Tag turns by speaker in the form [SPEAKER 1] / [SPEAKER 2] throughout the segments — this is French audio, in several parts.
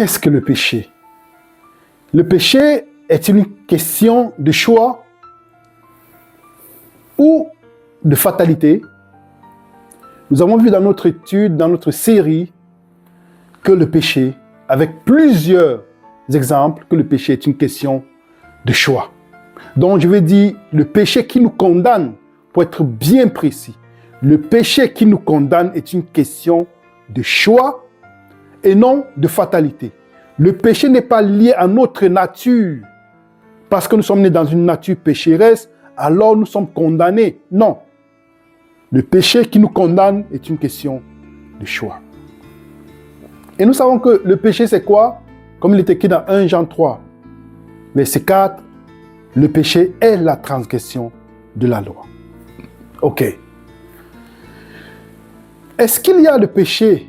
[SPEAKER 1] Qu'est-ce que le péché? Le péché est une question de choix ou de fatalité. Nous avons vu dans notre étude, dans notre série, que le péché, avec plusieurs exemples, que le péché est une question de choix. Donc je vais dire le péché qui nous condamne, pour être bien précis. Le péché qui nous condamne est une question de choix et non de fatalité. Le péché n'est pas lié à notre nature. Parce que nous sommes nés dans une nature pécheresse, alors nous sommes condamnés. Non. Le péché qui nous condamne est une question de choix. Et nous savons que le péché, c'est quoi? Comme il est écrit dans 1 Jean 3, verset 4, le péché est la transgression de la loi. Ok. Est-ce qu'il y a le péché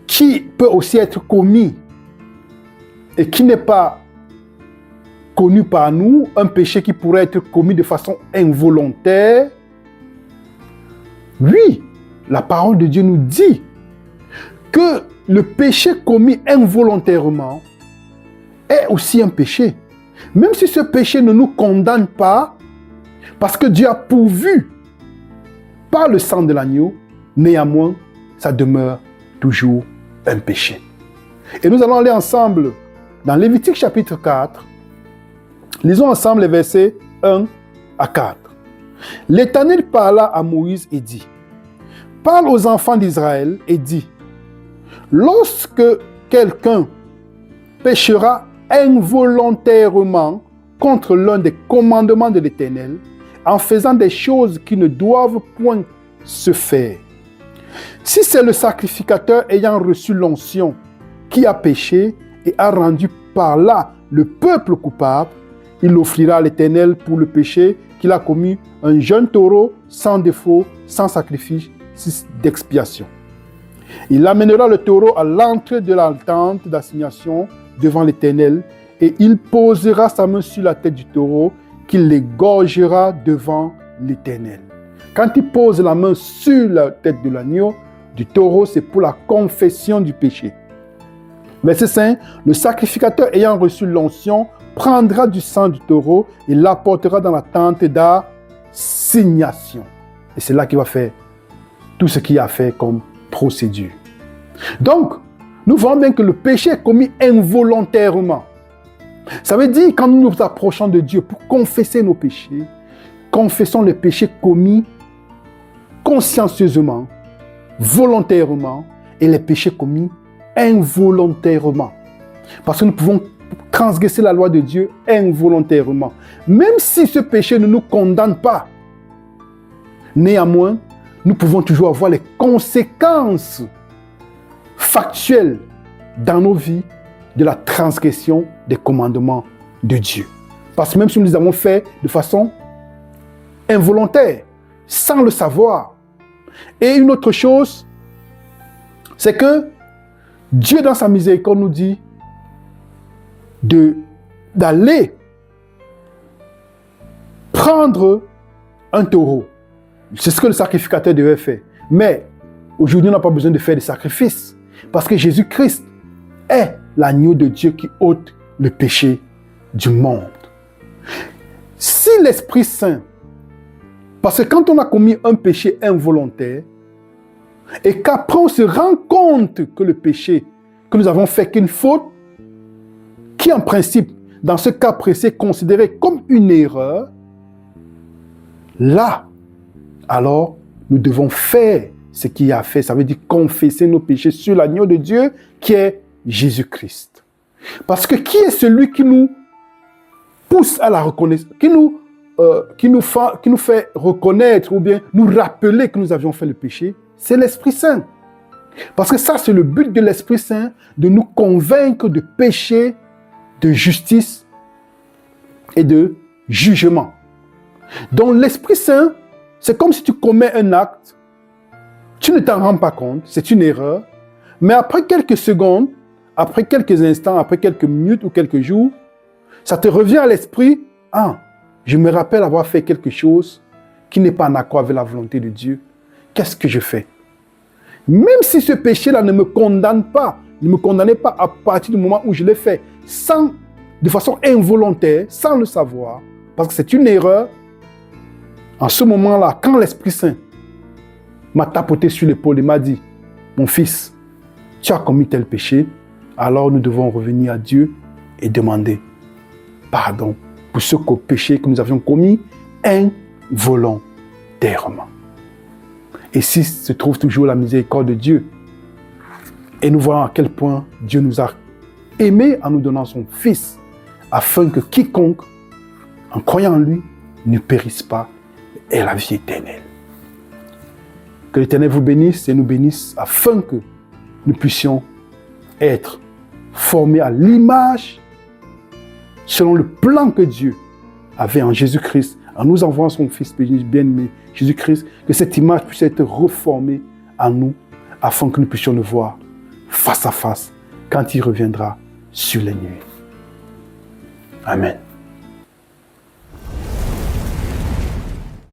[SPEAKER 1] qui peut aussi être commis et qui n'est pas connu par nous, un péché qui pourrait être commis de façon involontaire? Oui, la parole de Dieu nous dit que le péché commis involontairement est aussi un péché. Même si ce péché ne nous condamne pas, parce que Dieu a pourvu par le sang de l'agneau, néanmoins, ça demeure toujours un péché. Et nous allons aller ensemble dans Lévitique chapitre 4. Lisons ensemble les versets 1 à 4. L'Éternel parla à Moïse et dit, « Parle aux enfants d'Israël et dis, lorsque quelqu'un péchera involontairement contre l'un des commandements de l'Éternel, en faisant des choses qui ne doivent point se faire. Si c'est le sacrificateur ayant reçu l'onction qui a péché et a rendu par là le peuple coupable, il offrira à l'Éternel pour le péché qu'il a commis un jeune taureau sans défaut, sans sacrifice d'expiation. Il amènera le taureau à l'entrée de la tente d'assignation devant l'Éternel et il posera sa main sur la tête du taureau qu'il l'égorgera devant l'Éternel. Quand il pose la main sur la tête de l'agneau, du taureau, c'est pour la confession du péché. Verset 5, le sacrificateur ayant reçu l'onction prendra du sang du taureau et l'apportera dans la tente d'assignation. Et c'est là qu'il va faire tout ce qu'il a fait comme procédure. Donc, nous voyons bien que le péché est commis involontairement. Ça veut dire, quand nous nous approchons de Dieu pour confesser nos péchés, confessons les péchés commis consciencieusement, volontairement, et les péchés commis involontairement. Parce que nous pouvons transgresser la loi de Dieu involontairement. Même si ce péché ne nous condamne pas, néanmoins, nous pouvons toujours avoir les conséquences factuelles dans nos vies de la transgression des commandements de Dieu. Parce que même si nous les avons fait de façon involontaire, sans le savoir. Et une autre chose, c'est que Dieu dans sa miséricorde nous dit d'aller prendre un taureau. C'est ce que le sacrificateur devait faire. Mais aujourd'hui, on n'a pas besoin de faire des sacrifices. Parce que Jésus-Christ est l'agneau de Dieu qui ôte le péché du monde. Si l'Esprit Saint, parce que quand on a commis un péché involontaire, et qu'après on se rend compte que le péché que nous avons fait qu'une faute, qui en principe, dans ce cas précis, est considéré comme une erreur, là, alors, nous devons faire ce qu'il a fait. Ça veut dire confesser nos péchés sur l'agneau de Dieu qui est Jésus-Christ. Parce que qui est celui qui nous pousse à la reconnaissance, qui nous fait reconnaître ou bien nous rappeler que nous avions fait le péché? C'est l'Esprit Saint. Parce que ça, c'est le but de l'Esprit Saint, de nous convaincre de péché, de justice et de jugement. Donc l'Esprit Saint, c'est comme si tu commets un acte, tu ne t'en rends pas compte, c'est une erreur, mais après quelques secondes, après quelques instants, après quelques minutes ou quelques jours, ça te revient à l'esprit, ah, je me rappelle avoir fait quelque chose qui n'est pas en accord avec la volonté de Dieu. Qu'est-ce que je fais? Même si ce péché-là ne me condamne pas, ne me condamnait pas à partir du moment où je l'ai fait, de façon involontaire, sans le savoir, parce que c'est une erreur, en ce moment-là, quand l'Esprit Saint m'a tapoté sur l'épaule et m'a dit, mon fils, tu as commis tel péché, alors nous devons revenir à Dieu et demander pardon pour ce péché que nous avions commis involontairement. Et si se trouve toujours la miséricorde de Dieu, et nous voyons à quel point Dieu nous a aimés en nous donnant son Fils, afin que quiconque, en croyant en lui, ne périsse pas et ait la vie éternelle. Que l'Éternel vous bénisse et nous bénisse afin que nous puissions être formés à l'image, selon le plan que Dieu avait en Jésus-Christ, en nous envoyant son Fils bien-aimé, Jésus-Christ, que cette image puisse être reformée en nous, afin que nous puissions le voir face à face, quand il reviendra sur les nuées. Amen.